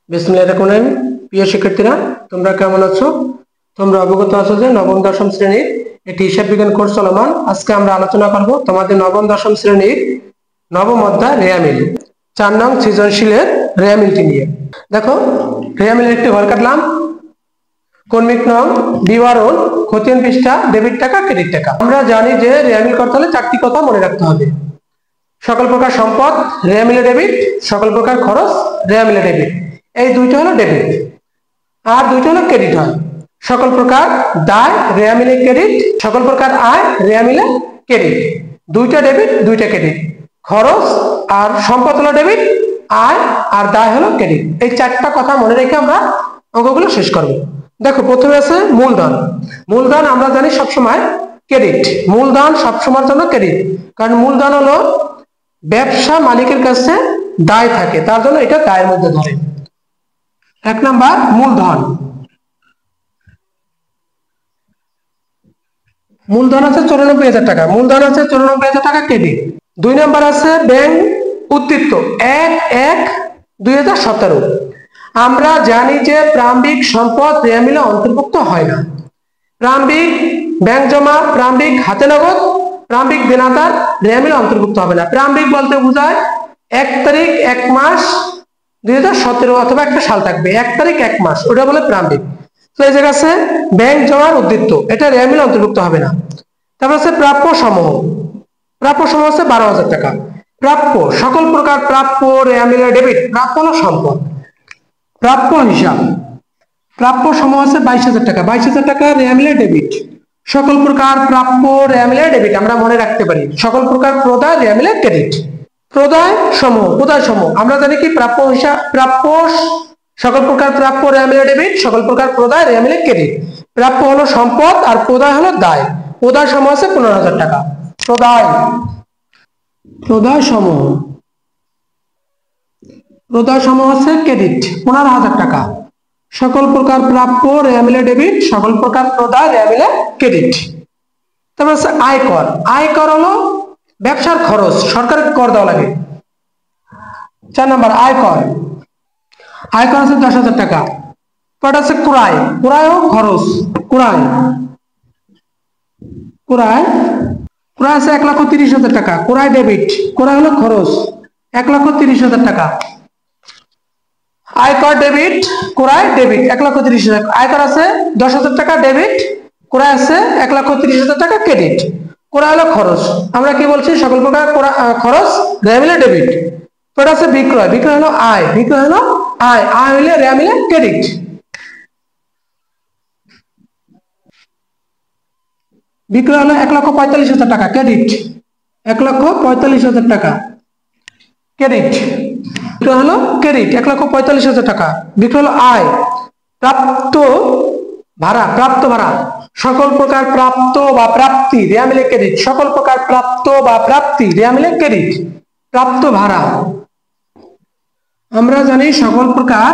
বিসমিল্লাহির রহমানির রহিম। প্রিয় শিক্ষার্থীরা, তোমরা কেমন আছো? তোমরা অবগত আছো যে নবম দশম শ্রেণীর একটি হিসাব বিজ্ঞান কোর্স চলমান। আজকে আমরা আলোচনা করব তোমাদের নবম দশম শ্রেণীর নবম অধ্যায় রেয়ামিল 4 নং সৃজনশীলের রেয়ামিলটি নিয়ে। দেখো, রেয়ামিলের একটি ঘর কাটলাম। কর্মিক নং, বিবরণ, খতিয়ান পৃষ্ঠা, ডেবিট টাকা, ক্রেডিট টাকা। আমরা জানি যে রেয়ামিল করতে হলে 4টি কথা মনে রাখতে হবে। সকল প্রকার সম্পদ রেয়ামিলে ডেবিট, সকল প্রকার খরচ রেয়ামিলে ডেবিট। এই দুইটা হলো ডেবিট, আর দুইটা হলো ক্রেডিট হয়। সকল প্রকার দায় রেয়ামিলে ক্রেডিট, সকল প্রকার আয় রেয়ামিলে ক্রেডিট। দুইটা ডেবিট, দুইটা ক্রেডিট। খরচ আর সম্পদ হলো ডেবিট, আয় আর দায় হলো ক্রেডিট। এই 4টা কথা মনে রেখে আমরা অঙ্কগুলো শেষ করব। দেখো, প্রথমে আছে মূলধন। মূলধন আমরা জানি সবসময় ক্রেডিট। মূলধন সবসময়ের জন্য ক্রেডিট, কারণ মূলধন হলো ব্যবসা মালিকের কাছে দায় থাকে, তার জন্য এটা দায়ের মধ্যে ধরে। 1 নাম্বার মূলধন। মূলধন আছে 94,000 টাকা। মূলধন আছে 94,000 টাকা ক্রেডিট। 2 নাম্বার আছে ব্যাংক উদ্ধৃত 1/1/2017। আমরা জানি যে প্রারম্ভিক সম্পদ রেয়ামিলে অন্তর্ভুক্ত হয় না। প্রারম্ভিক ব্যাংক জমা, প্রারম্ভিক হাতে নগদ, প্রারম্ভিক দেনাদার রেয়ামিলে অন্তর্ভুক্ত হবে না। প্রারম্ভিক বলতে বোঝায় 1 তারিখ 1 মাস 2017, অথবা একটা সাল থাকবে 1 তারিখ 1 মাস, ওটা বলে প্রারম্ভিক। তো এই জায়গা আছে ব্যাংক জমার উদ্ধৃত, এটা রেয়ামিলে অন্তর্ভুক্ত হবে না। তারপর আছে প্রাপ্য সমূহ। প্রাপ্য সমূহ আছে 12,000 টাকা। প্রাপ্য, সকল প্রকার প্রাপ্য রেয়ামিলে ডেবিট। প্রাপ্য হলো সম্পদ। প্রাপ্য হিসাব, প্রাপ্য সমূহ আছে 22,000 টাকা। 22,000 টাকা রেয়ামিলে ডেবিট। সকল প্রকার প্রাপ্য রেয়ামিলে ডেবিট আমরা মনে রাখতে পারি। সকল প্রকার প্রদায় রেয়ামিলে ক্রেডিট। প্রদায় সমূহ, প্রদায় সমূহ আমরা জানি কি প্রাপ্য হিসাব, প্রাপ্য সকল প্রকার প্রাপ্য রেয়ামিলে ডেবিট, সকল প্রকার প্রদায় রেয়ামিলে ক্রেডিট। প্রাপ্য হলো সম্পদ আর প্রদায় হলো দায়। প্রদায় সমূহ আছে 15,000 টাকা। প্রদায়, প্রদায় সমূহ, প্রদায় সমূহ আছে ক্রেডিট 15,000 টাকা। সকল প্রকার প্রাপ্য রেয়ামিলে ডেবিট, সকল প্রকার প্রদায় রেয়ামিলে ক্রেডিট। তারপর আছে আয়কর। আয়কর হলো ব্যবসার খরচ, সরকারের কর দেওয়া লাগে। 4 নাম্বার আয়কর। আয়কর আছে 10,000 টাকা। পরে আছে ক্রয়। ক্রয় ও খরচ। ক্রয়, ক্রয়, ক্রয় আছে 1,30,000 টাকা। ক্রয় ডেবিট, ক্রয় হলো খরচ 1,30,000 টাকা। আয়কর ডেবিট, ক্রয় ডেবিট 1,30,000। আয়কর আছে 10,000 টাকা ডেবিট, ক্রয় আছে 1,30,000 টাকা ক্রেডিট। ক্রয় হলো খরচ, আমরা কি বলছি সকল প্রকার খরচ রেয়ামিলে ডেবিট। পরে আছে বিক্রয়। বিক্রয় হলো আয়, বিক্রয় হলো আয়, আয় হইলে রেয়ামিলে ক্রেডিট। বিক্রয় হলো 1,45,000 টাকা ক্রেডিট। 1,45,000 টাকা ক্রেডিট। বিক্রয় হলো ক্রেডিট 1,45,000 টাকা। বিক্রয় হলো আয়। প্রাপ্ত ভাড়া, প্রাপ্ত ভাড়া সকল প্রকার প্রাপ্ত বা প্রাপ্তি রেয়ামিলে ক্রেডিট। সকল প্রকার প্রাপ্ত বা প্রাপ্তি রেয়ামিলে ক্রেডিট। প্রাপ্ত ভাড়া আমরা জানি সকল প্রকার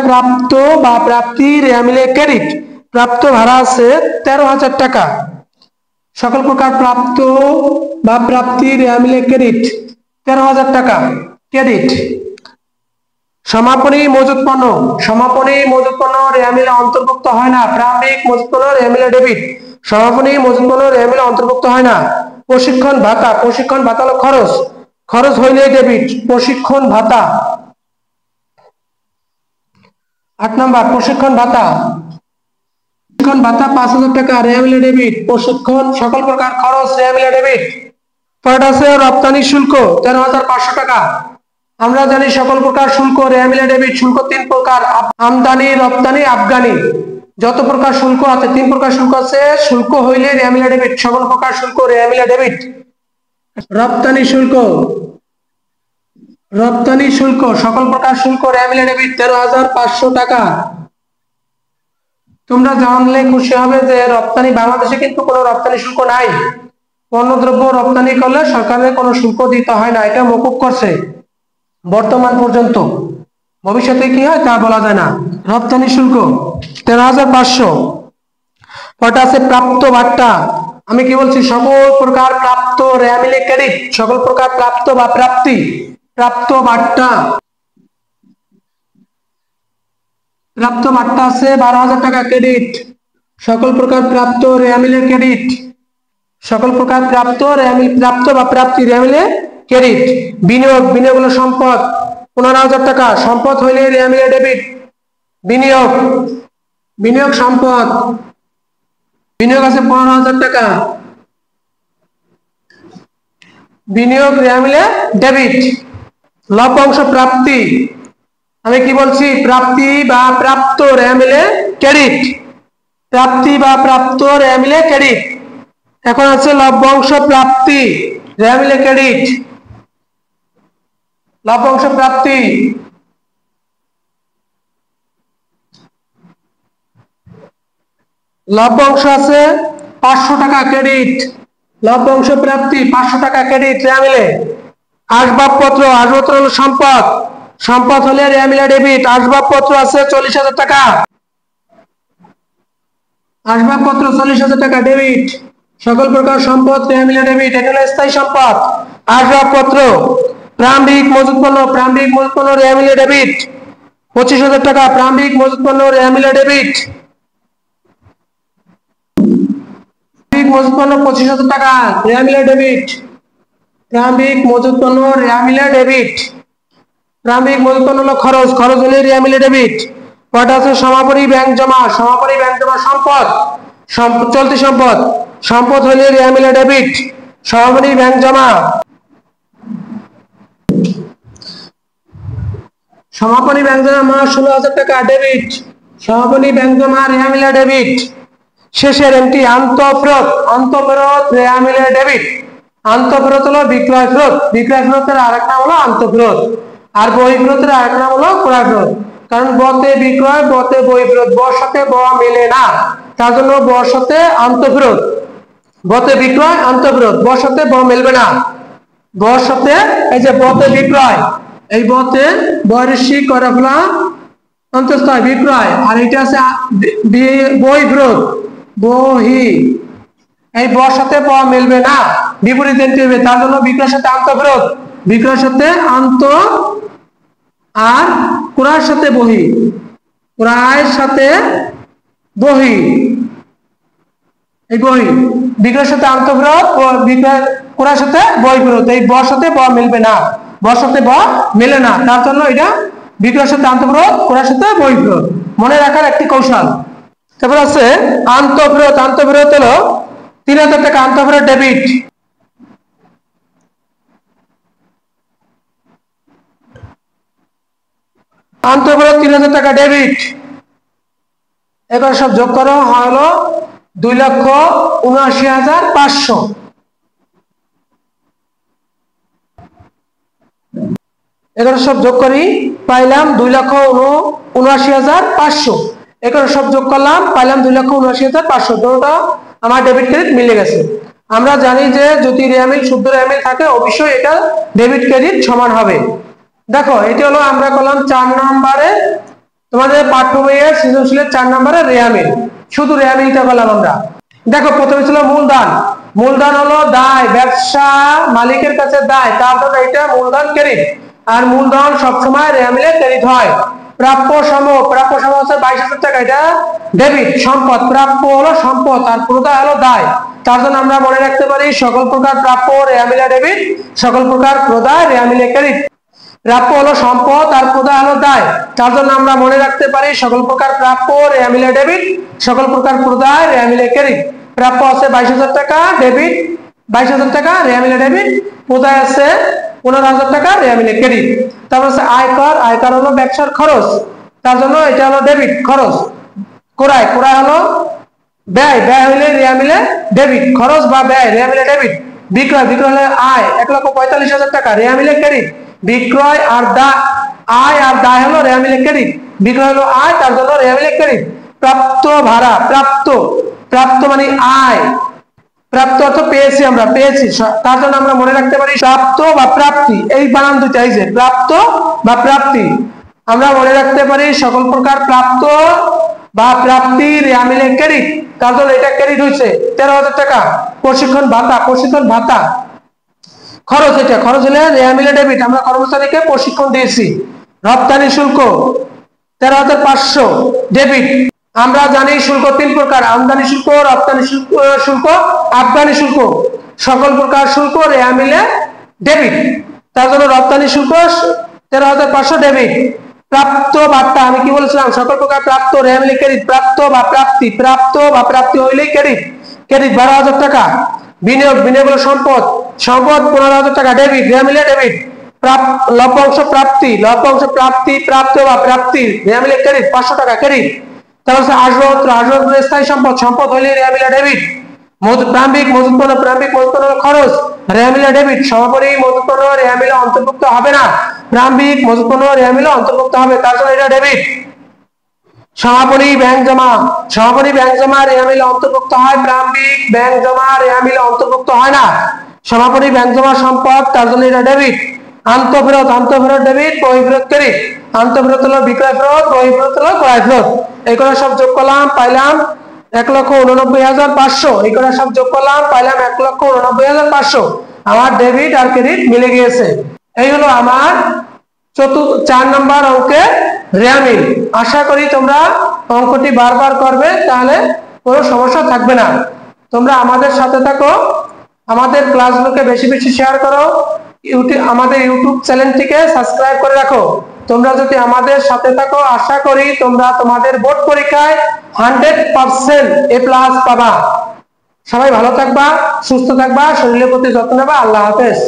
প্রাপ্ত বা প্রাপ্তি রেয়ামিলে ক্রেডিট। প্রাপ্ত ভাড়া আছে 13,000 টাকা। সকল প্রকার প্রাপ্ত বা প্রাপ্তি রেয়ামিলে ক্রেডিট 13,000 টাকা ক্রেডিট। সমাপনী মজুত পণ্য, সমাপনী মজুত পণ্য রেয়ামিলে অন্তর্ভুক্ত হয় না। প্রারম্ভিক মজুত পণ্য রেয়ামিলে ডেবিট, সমাপনী মজুত পণ্য রেয়ামিলে অন্তর্ভুক্ত হয় না। প্রশিক্ষণ ভাতা, প্রশিক্ষণ ভাতা হলো খরচ, খরচ হইলে ডেবিট। প্রশিক্ষণ ভাতা। 8 নাম্বার প্রশিক্ষণ ভাতা। প্রশিক্ষণ ভাতা 5,000 টাকা রেয়ামিলে ডেবিট। প্রশিক্ষণ সকল প্রকার খরচ রেয়ামিলে ডেবিট। পরে আছে রপ্তানি শুল্ক 13,500 টাকা। আমরা জানি সকল প্রকার শুল্ক রেয়ামিলে ডেবিট। শুল্ক 3 প্রকার, আমদানি, রপ্তানি, আফগানি। যত প্রকার শুল্ক আছে 3 প্রকার শুল্ক আছে, শুল্ক হইলে রেয়ামিলে ডেবিট। সকল প্রকার শুল্ক রেয়ামিলে ডেবিট। রপ্তানি শুল্ক, রপ্তানি শুল্ক সকল প্রকার শুল্ক রেয়ামিলে ডেবিট 13,500 টাকা। তোমরা জানলে খুশি হবে যে রপ্তানি, বাংলাদেশে কিন্তু কোনো রপ্তানি শুল্ক নাই। পণ্যদ্রব্য রপ্তানি করলে সরকারের কোনো শুল্ক দিতে হয় না, এটা মকুব করছে বর্তমান পর্যন্ত। ভবিষ্যতে কি হয় তা বলা যায় না। রপ্তানি শুল্ক 13,500। কটা আছে প্রাপ্ত ভাট্টা। আমি কি বলছি সকল প্রকার প্রাপ্ত রেয়ামিলে ক্রেডিট, সকল প্রকার প্রাপ্ত বা প্রাপ্তি প্রাপ্ত বার্তা আছে 12,000 টাকা ক্রেডিট। সকল প্রকার প্রাপ্ত রেয়ামিলের ক্রেডিট, সকল প্রকার প্রাপ্ত রেয়ামিল প্রাপ্ত বা প্রাপ্তি রেয়ামিলে ক্রেডিট। বিনিয়োগ হলো সম্পদ 15,000 টাকা, সম্পদ হইলে রেয়ামিলে ডেবিট। বিনিয়োগ সম্পদ, বিনিয়োগ আছে 15,000 টাকা, বিনিয়োগ রেয়ামিলে ডেবিট। লভ্যাংশ প্রাপ্তি, আমি কি বলছি, প্রাপ্তি বা প্রাপ্ত রেয়ামিলে ক্রেডিট, প্রাপ্তি বা প্রাপ্ত রেয়ামিলে ক্রেডিট। এখন আছে লভ্যাংশ প্রাপ্তি রেয়ামিলে ক্রেডিট, লভ্যাংশ প্রাপ্তি। লভ্যাংশ আছে 500 টাকা ক্রেডিট, লভ্যাংশ প্রাপ্তি 500 টাকা ক্রেডিট রেয়ামিলে। আসবাবপত্র হলো সম্পদ, সম্পদ হলে রেয়ামিলে ডেবিট। আসবাবপত্র আছে 40,000 টাকা, আসবাবপত্র 40,000 টাকা ডেবিট। সকল প্রকার সম্পদ রেয়ামিলে ডেবিট, এটা হলো স্থায়ী সম্পদ। আসবাবপত্র। প্রারম্ভিক মজুত পণ্য রেয়ামিলে ডেবিট 25,000 টাকা, প্রারম্ভিক মজুত পণ্য রেয়ামিলে ডেবিট। মজুত পণ্য 25,000 টাকা রেয়ামিলে ডেবিট, প্রারম্ভিক মজুত পণ্য রেয়ামিলে ডেবিট। প্রারম্ভিক মজুত পণ্য হলো খরচ হলে রেয়ামিলে ডেবিট। কয়টা আছে? সমাপনী ব্যাংক জমা সম্পদ, চলতি সম্পদ হলে রেয়ামিলে ডেবিট। সমাপনী ব্যাংক জমা, সমাপনী ব্যাংক জমা 16,000 টাকা ডেবিট, সমাপনী ব্যাংক জমা রেয়ামিলে ডেবিট। শেষের এমটি আন্তঃফেরত রেয়ামিলে ডেবিট। আন্তঃফেরত হলো বিক্রয় ফেরতের আরেক নাম হলো আন্তঃফেরত, আর বহিঃফেরতের আরেক নাম হলো ক্রয় ফেরত। কারণ বতে বিক্রয়, বতে বহিঃফেরত, বর সাথে ব মেলে না, তার জন্য বর সাথে আন্তঃফেরত। বতে বিক্রয় আন্তঃফেরত, বর সাথে ব মিলবে না। বর সাথে এই যে বতে বিক্রয়, এই বতে বৈদেশিক করা ফেলা অন্তঃস্থয় বিক্রয়, আর এটা আছে বহিঃফেরত বহি, এই বর সাথে ব মিলবে না, বিপরীত এন্ট্রি হবে, তার জন্য বিক্রয়ের সাথে আন্তঃফেরত, বিক্রয়ের সাথে আন্ত আর ক্রয়ের সাথে বহি, ক্রয়ের সাথে বহি, এই বহি বিক্রয়ের সাথে আন্তঃফেরত, বিক্রয় ক্রয়ের সাথে বহিঃফেরত, এই বর সাথে ব মিলবে না, বর সাথে ব মেলে না, তার জন্য এটা বিক্রয়ের সাথে আন্তঃফেরত, ক্রয়ের সাথে বহিঃফেরত, মনে রাখার একটি কৌশল। তারপর আছে আন্তঃফেরত হলো 3,000 টাকা আন্তঃফেরত ডেবিট। আন্তঃফেরত 3,000 টাকা ডেবিট। এবার সব যোগ করো, হলো 2,79,500। এগুলো সব যোগ করি, পাইলাম 2,79,500। এগুলো সব যোগ করলাম, পাইলাম 2,79,500। দুটোটা আমার ডেবিট ক্রেডিট মিলে গেছে। আমরা জানি যে যদি রেয়ামিল শুদ্ধ রেয়ামিল থাকে অবশ্যই এটা ডেবিট ক্রেডিট সমান হবে। দেখো এটি হলো আমরা করলাম 4 নম্বরে, তোমাদের পাঠ্য বইয়ের সৃজনশীলের 4 নম্বরে রেয়ামিল, শুধু রেয়ামিলটা করলাম আমরা। দেখো প্রথমে ছিল মূলধন। মূলধন হলো দায়, ব্যবসা মালিকের কাছে দায়, তারপর এটা মূলধন ক্রেডিট, আর মূলধন সবসময় রেয়ামিলে ক্রেডিট হয়। প্রাপ্য সম হচ্ছে 22,000 টাকা, এটা ডেবিট সম্পদ। প্রাপ্য হলো সম্পদ আর প্রদায় হলো দায়, তার জন্য আমরা মনে রাখতে পারি সকল প্রকার প্রাপ্য রেয়ামিলে ডেবিট, সকল প্রকার প্রদায় রেয়ামিলে ক্রেডিট। প্রাপ্য হলো সম্পদ আর প্রদায় হলো দায়, তার জন্য আমরা মনে রাখতে পারি সকল প্রকার প্রাপ্য রেয়ামিলে ডেবিট, সকল প্রকার প্রদায় রেয়ামিলে ক্রেডিট। প্রাপ্য আছে 22,000 টাকা ডেবিট, 22,000 টাকা রেয়ামিলে ডেবিট। প্রদায় আছে 15,000 টাকা রেয়ামিলে ক্রেডিট। তারপর আছে আয়কর হলো ব্যবসার খরচ, তার জন্য এটা হলো ডেবিট খরচ। ক্রয় হলো ব্যয় হলে রেয়ামিলে ডেবিট, খরচ বা ব্যয় রেয়ামিলে ডেবিট। বিক্রয় হলে আয় 1,45,000 টাকা রেয়ামিলে ক্রেডিট। বিক্রয় আর আয় আর দায় হলো রেয়ামিলে ক্রেডিট, বিক্রয় হলো আয়, তার জন্য রেয়ামিলে ক্রেডিট। প্রাপ্ত ভাড়া, প্রাপ্ত মানে আয়, প্রাপ্ত অর্থ পেয়েছি, আমরা পেয়েছি, তার জন্য আমরা মনে রাখতে পারি প্রাপ্ত বা প্রাপ্তি, এই বানান দুইটা, এই যে প্রাপ্ত বা প্রাপ্তি, আমরা মনে রাখতে পারি সকল প্রকার প্রাপ্ত বা প্রাপ্তি রেয়ামিলে ক্রেডিট, তার জন্য এটা ক্রেডিট হয়েছে 13,000 টাকা। প্রশিক্ষণ ভাতা খরচ, এটা খরচ হলে রেয়া মিলে ডেবিট, আমরা কর্মচারীকে প্রশিক্ষণ দিয়েছি। রপ্তানি শুল্ক 13,500 ডেবিট। আমরা জানি শুল্ক 3 প্রকার, আমদানি শুল্ক, রপ্তানি শুল্ক, আমদানি শুল্ক। সকল প্রকার শুল্ক রেয়া মিলে ডেবিট, তার জন্য রপ্তানি শুল্ক 13,500 ডেবিট। প্রাপ্ত বার্তা, আমি কি বলেছিলাম, সকল প্রকার প্রাপ্ত রেয়া মিলে ক্রেডিট, প্রাপ্ত বা প্রাপ্তি, প্রাপ্ত বা প্রাপ্তি হইলেই ক্রেডিট, ক্রেডিট 12,000 টাকা। বিনিয়োগ, বিনিয়োগ হলো সম্পদ, সম্পদ 15,000 টাকা ডেবিট, রেয়া মিলে ডেবিট। লভ্যাংশ প্রাপ্তি, লভ্যাংশ প্রাপ্তি, প্রাপ্ত বা প্রাপ্তি রেয়া মিলে ক্রেডিট 500 টাকা ক্রেডিট। তারপর আসবাবপত্র, আসবাবপত্র স্থায়ী সম্পদ, সম্পদ হইলে রেয়া মিলে ডেবিট। প্রারম্ভিক মজুত পণ্য, প্রারম্ভিক মজুত পণ্য খরচ রেয়া মিলে ডেবিট। সমাপনী মজুত পণ্য রেয়া মিলে অন্তর্ভুক্ত হবে না, প্রারম্ভিক মজুত পণ্য রেয়া মিলে অন্তর্ভুক্ত হবে, তার জন্য এটা ডেবিট। সমাপনী ব্যাংক জমা, সমাপনী ব্যাংক জমা রেয়া মিলে অন্তর্ভুক্ত হয়, প্রারম্ভিক ব্যাংক জমা রেয়া মিলে অন্তর্ভুক্ত হয় না। সমাপনী ব্যাংক জমা সম্পদ, তার জন্য এটা ডেবিট। আন্তঃফেরত, আন্তঃফেরত ডেবিট, বহিঃফেরত ক্রেডিট। আন্তঃফেরত হলো বিক্রয় ফেরত, বহিঃফেরত হলো ক্রয় ফেরত। এইগুলো সব যোগ করলাম, পাইলাম 1,89,500। এইগুলো সব যোগ করলাম, পাইলাম 1,89,500। আমার ডেবিট আর ক্রেডিট মিলে গিয়েছে। এই হলো আমার 4 নম্বর অঙ্কের রেয়া মিল। আশা করি তোমরা অঙ্কটি বারবার করবে, তাহলে কোনো সমস্যা থাকবে না। তোমরা আমাদের সাথে থাকো, আমাদের ক্লাসগুলোকে বেশি বেশি শেয়ার করো, আমাদের ইউটিউব চ্যানেলটিকে সাবস্ক্রাইব করে রাখো। তোমরা যদি আমাদের সাথে থাকো, আশা করি তোমরা তোমাদের বোর্ড পরীক্ষায় 100% এ প্লাস পাবা। সবাই ভালো থাকবা, সুস্থ থাকবা, শরীরের প্রতি যত্ন নেবা। আল্লাহ হাফেজ।